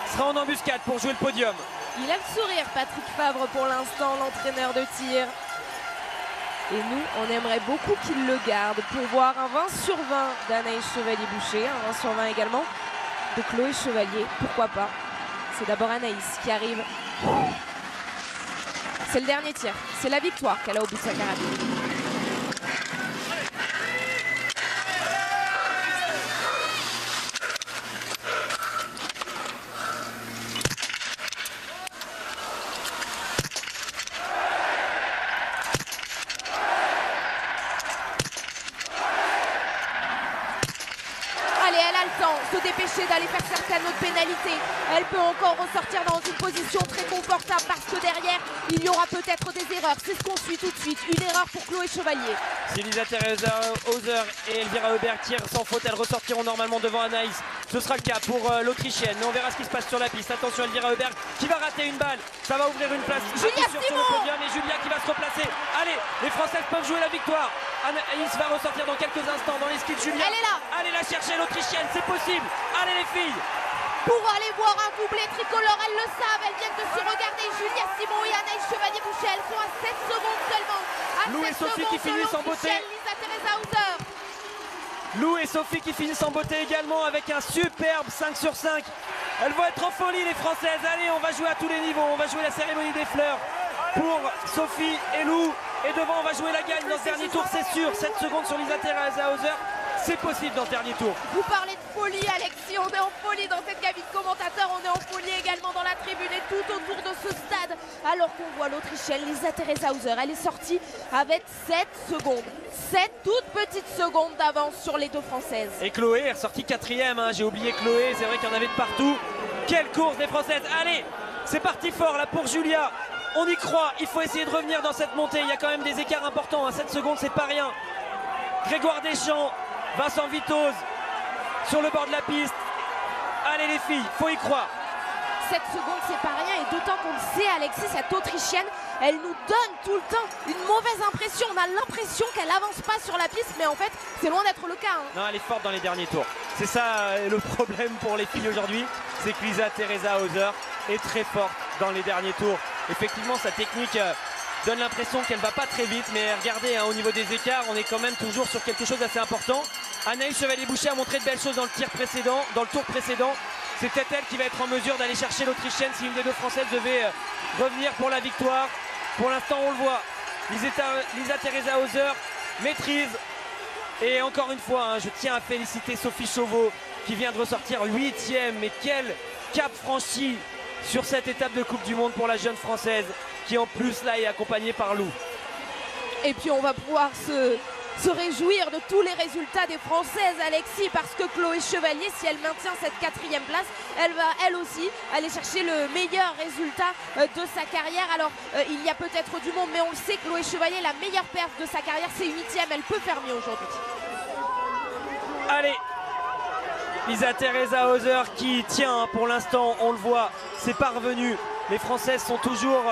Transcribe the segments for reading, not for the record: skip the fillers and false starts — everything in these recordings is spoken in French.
sera en embuscade pour jouer le podium. Il a le sourire, Patrick Favre, pour l'instant, l'entraîneur de tir. Et nous, on aimerait beaucoup qu'il le garde pour voir un 20 sur 20 d'Anaïs Chevalier-Boucher, un 20 sur 20 également de Chloé Chevalier. Pourquoi pas? C'est d'abord Anaïs qui arrive. C'est le dernier tir, c'est la victoire qu'elle a au bout de sa carabine. Allez, elle a le temps de se dépêcher d'aller faire certaines autres pénalités. Elle peut encore ressortir dans une position très confortable parce que derrière, il y aura peut-être des erreurs. C'est ce qu'on suit tout de suite. Une erreur pour Chloé Chevalier. Si Lisa Hauser et Elvira Heuberg tirent sans faute, elles ressortiront normalement devant Anaïs. Ce sera le cas pour l'Autrichienne. Mais on verra ce qui se passe sur la piste. Attention, Elvira Heuberg qui va rater une balle. Ça va ouvrir une place Julia sur le podium et Julia qui va se replacer. Allez, les Françaises peuvent jouer la victoire. Anaïs va ressortir dans quelques instants dans les skis de Julia. Elle est là. Allez la chercher, l'Autrichienne, c'est possible. Allez les filles. Pour aller voir un doublé tricolore, elles le savent, elles viennent de se regarder. Julia Simon et Anaïs Chevalier-Boucher, elles sont à 7 secondes seulement. Lou et Sophie qui finissent en beauté. Lisa Teresa Hauser. Lou et Sophie qui finissent en beauté également avec un superbe 5 sur 5. Elles vont être en folie les Françaises. Allez, on va jouer à tous les niveaux. On va jouer la cérémonie des fleurs pour Sophie et Lou. Et devant, on va jouer la gagne dans ce dernier tour, c'est sûr. 7 secondes sur Lisa Teresa Hauser. C'est possible dans ce dernier tour. Vous parlez de folie, Alexis. On est en folie dans cette cabine commentateur. On est en folie également dans la tribune et tout autour de ce stade. Alors qu'on voit l'Autrichienne Lisa Teresa Hauser. Elle est sortie avec 7 secondes. 7 toutes petites secondes d'avance sur les deux Françaises. Et Chloé est ressortie 4e. J'ai oublié Chloé. C'est vrai qu'il y en avait de partout. Quelle course des Françaises. Allez, c'est parti fort là pour Julia. On y croit. Il faut essayer de revenir dans cette montée. Il y a quand même des écarts importants. 7 secondes, c'est pas rien. Grégoire Deschamps. Vincent Vitoz sur le bord de la piste. Allez les filles, faut y croire. 7 secondes, c'est pas rien. Et d'autant qu'on le sait, Alexis, cette Autrichienne, elle nous donne tout le temps une mauvaise impression. On a l'impression qu'elle avance pas sur la piste, mais en fait, c'est loin d'être le cas. Non, elle est forte dans les derniers tours. C'est ça le problème pour les filles aujourd'hui. C'est que Lisa Teresa Hauser est très forte dans les derniers tours. Effectivement, sa technique donne l'impression qu'elle va pas très vite, mais regardez, au niveau des écarts, on est quand même toujours sur quelque chose d'assez important. Anaïs Chevalier-Boucher a montré de belles choses dans le tir précédent, dans le tour précédent. C'est peut-être elle qui va être en mesure d'aller chercher l'Autrichienne si une des deux Françaises devait revenir pour la victoire. Pour l'instant, on le voit. Lisa Teresa Hauser maîtrise. Et encore une fois, je tiens à féliciter Sophie Chauveau qui vient de ressortir 8e. Mais quel cap franchi sur cette étape de Coupe du Monde pour la jeune Française qui en plus là est accompagnée par Lou. Et puis on va pouvoir se réjouir de tous les résultats des Françaises, Alexis, parce que Chloé Chevalier, si elle maintient cette 4e place, elle va elle aussi aller chercher le meilleur résultat de sa carrière. Alors il y a peut-être du monde, mais on le sait, Chloé Chevalier, la meilleure perf de sa carrière, c'est 8e, elle peut faire mieux aujourd'hui. Allez, Lisa Teresa Hauser qui tient pour l'instant, on le voit, c'est parvenu. Les Françaises sont toujours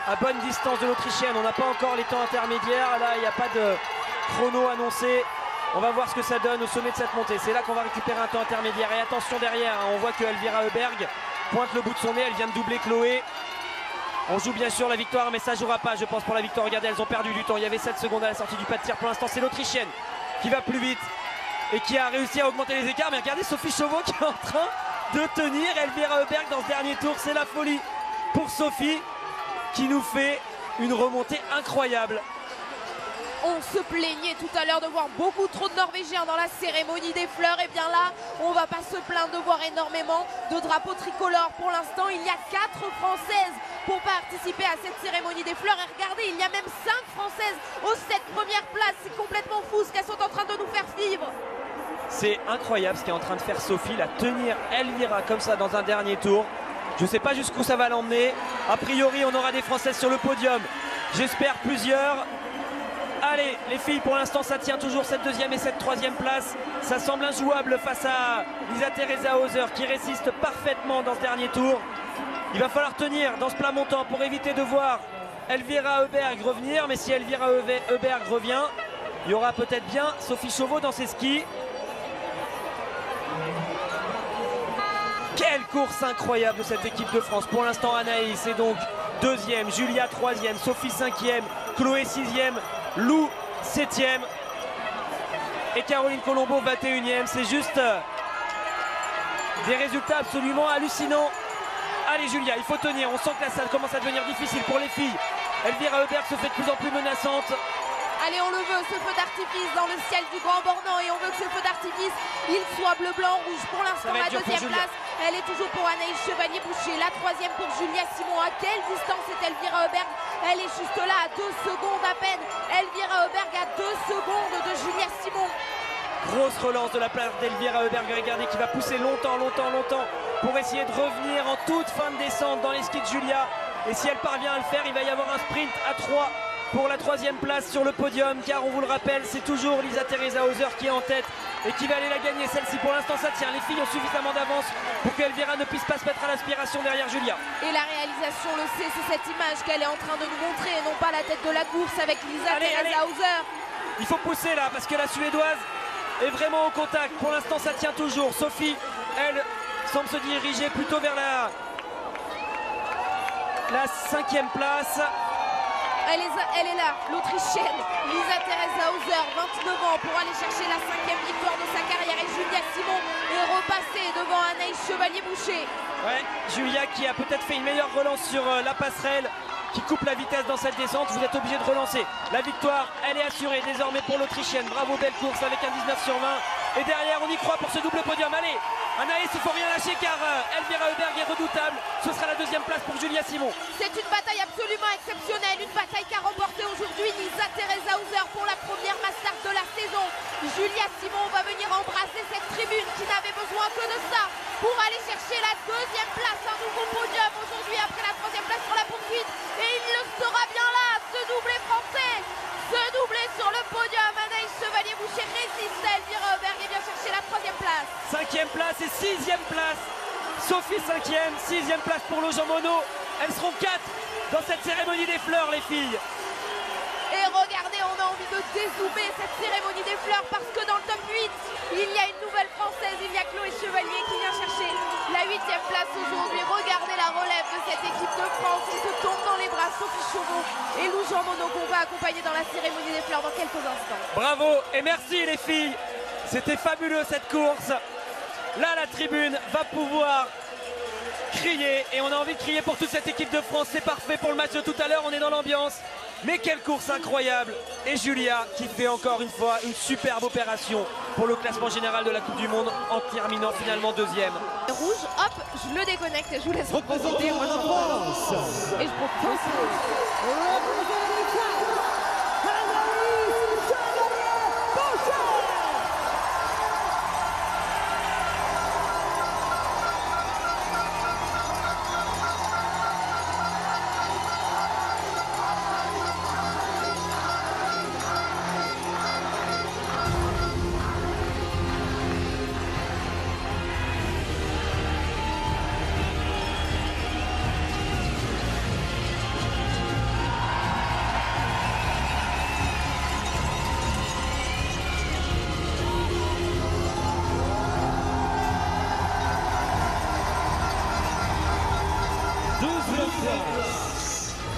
à bonne distance de l'Autrichienne. On n'a pas encore les temps intermédiaires. Là, il n'y a pas de chrono annoncé. On va voir ce que ça donne au sommet de cette montée. C'est là qu'on va récupérer un temps intermédiaire. Et attention derrière, on voit que Elvira Heuberg pointe le bout de son nez. Elle vient de doubler Chloé. On joue bien sûr la victoire, mais ça ne jouera pas, je pense, pour la victoire. Regardez, elles ont perdu du temps. Il y avait 7 secondes à la sortie du pas de tir. Pour l'instant, c'est l'Autrichienne qui va plus vite et qui a réussi à augmenter les écarts. Mais regardez Sophie Chauveau qui est en train de tenir Elvira Heuberg dans ce dernier tour. C'est la folie pour Sophie qui nous fait une remontée incroyable. On se plaignait tout à l'heure de voir beaucoup trop de Norvégiens dans la cérémonie des fleurs. Et bien là, on va pas se plaindre de voir énormément de drapeaux tricolores. Pour l'instant, il y a 4 Françaises pour participer à cette cérémonie des fleurs. Et regardez, il y a même 5 Françaises aux 7 premières places. C'est complètement fou ce qu'elles sont en train de nous faire vivre. C'est incroyable ce qu'est en train de faire Sophie, la tenir Elvira comme ça dans un dernier tour. Je ne sais pas jusqu'où ça va l'emmener. A priori, on aura des Françaises sur le podium. J'espère plusieurs. Allez, les filles, pour l'instant, ça tient toujours cette 2e et cette 3e place. Ça semble injouable face à Lisa Teresa Hauser qui résiste parfaitement dans ce dernier tour. Il va falloir tenir dans ce plat montant pour éviter de voir Elvira Heuberg revenir. Mais si Elvira Heuberg revient, il y aura peut-être bien Sophie Chauveau dans ses skis. Quelle course incroyable de cette équipe de France. Pour l'instant, Anaïs est donc deuxième, Julia troisième, Sophie cinquième, Chloé sixième, Lou septième et Caroline Colombo 21e. C'est juste des résultats absolument hallucinants. Allez Julia, il faut tenir. On sent que la salle commence à devenir difficile pour les filles. Elvira Heuberg se fait de plus en plus menaçante. Allez, on le veut, ce feu d'artifice dans le ciel du Grand Bornand, et on veut que ce feu d'artifice, il soit bleu, blanc, rouge. Pour l'instant, la deuxième place, elle est toujours pour Anaïs Chevalier-Boucher. La troisième pour Julia Simon. À quelle distance est Elvira Heuberg? Elle est juste là, à 2 secondes à peine. Elvira Heuberg à 2 secondes de Julia Simon. Grosse relance de la part d'Elvira Heuberg. Regardez, qui va pousser longtemps pour essayer de revenir en toute fin de descente dans les skis de Julia. Et si elle parvient à le faire, il va y avoir un sprint à 3 pour la troisième place sur le podium, car on vous le rappelle, c'est toujours Lisa Teresa Hauser qui est en tête et qui va aller la gagner. Celle-ci, pour l'instant, ça tient. Les filles ont suffisamment d'avance pour qu'Elvira ne puisse pas se mettre à l'aspiration derrière Julia. Et la réalisation le sait, c'est cette image qu'elle est en train de nous montrer, et non pas la tête de la course avec Lisa Teresa Hauser. Il faut pousser là, parce que la Suédoise est vraiment au contact. Pour l'instant, ça tient toujours. Sophie, elle, semble se diriger plutôt vers la 5e place. Elle est là, l'Autrichienne Lisa Teresa Hauser, 29 ans, pour aller chercher la 5e victoire de sa carrière. Et Julia Simon est repassée devant Anaïs Chevalier-Boucher. Ouais, Julia qui a peut-être fait une meilleure relance sur la passerelle, qui coupe la vitesse dans cette descente. Vous êtes obligé de relancer. La victoire, elle est assurée désormais pour l'Autrichienne. Bravo, belle course avec un 19/20. Et derrière, on y croit pour ce double podium. Allez, Anaïs, il ne faut rien lâcher, car Elvira Heuberg est redoutable. Ce sera la deuxième place pour Julia Simon. C'est une bataille absolument exceptionnelle, une bataille qu'a remportée aujourd'hui Lisa Teresa Hauser pour la première Mastart de la saison. Julia Simon va venir embrasser cette tribune qui n'avait besoin que de ça pour aller chercher la deuxième place, un nouveau podium aujourd'hui après la troisième place sur la poursuite. Et il le sera bien là, ce doublé français, ce doublé sur le podium. Anaïs Chevalier-Boucher résiste à Elvira Heuberg et vient chercher la troisième place. 5e place et 6e place. Sophie 5e, 6e place pour le Jean Monod. Elles seront 4 dans cette cérémonie des fleurs, les filles. Et regardez, on a envie de dézoomer cette cérémonie des fleurs, parce que dans le top 8, il y a une nouvelle française, il y a Chloé Chevalier qui vient chercher la 8e place aujourd'hui. Regardez la relève de cette équipe de France qui se tombe dans les bras. Sophie Chauveau et Lou Jean Monod qu'on va accompagner dans la cérémonie des fleurs dans quelques instants. Bravo et merci les filles. C'était fabuleux cette course. Là, la tribune va pouvoir crier, et on a envie de crier pour toute cette équipe de France. C'est parfait pour le match de tout à l'heure, on est dans l'ambiance. Mais quelle course incroyable. Et Julia qui fait encore une fois une superbe opération pour le classement général de la Coupe du Monde, en terminant finalement deuxième. Rouge, hop, je le déconnecte et je vous laisse en profiter. Moi, je pense. Et je propose.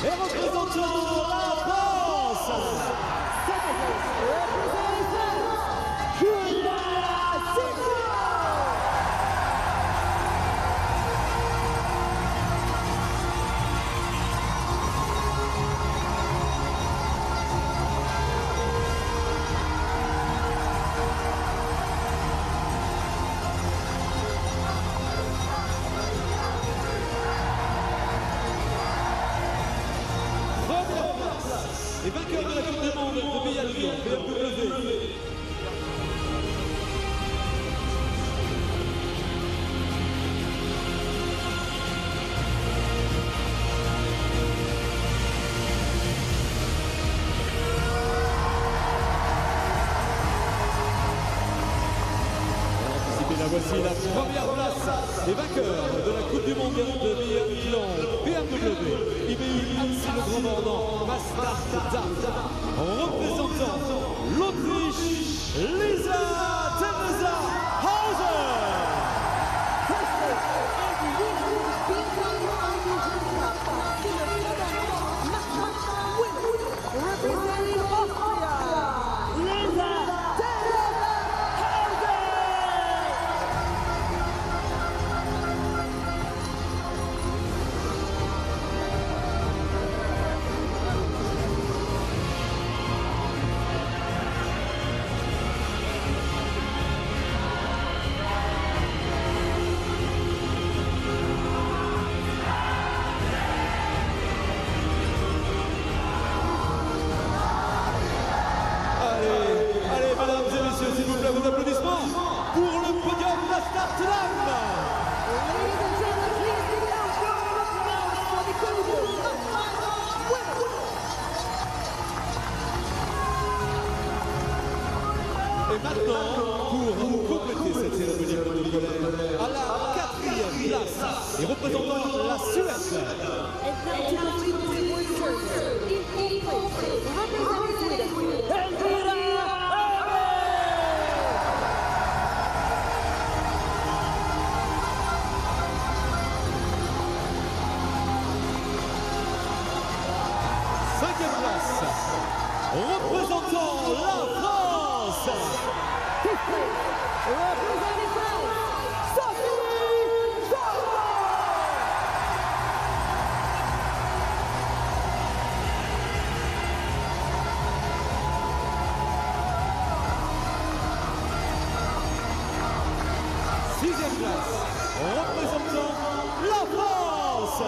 Et représentant la France, Julia Simon. Et vainqueur de la Coupe du Monde de biathlon BMW. Voici la première place des vainqueurs de la Coupe du Monde de biathlon BMW IBU Annecy le Grand Bornand Mastart Dart, représentant l'Autriche, Lisa Teresa Hauser. représentant la Suède. Cinquième place, représentant la France. Sixième place, représentant la France.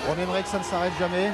On aimerait que ça ne s'arrête jamais.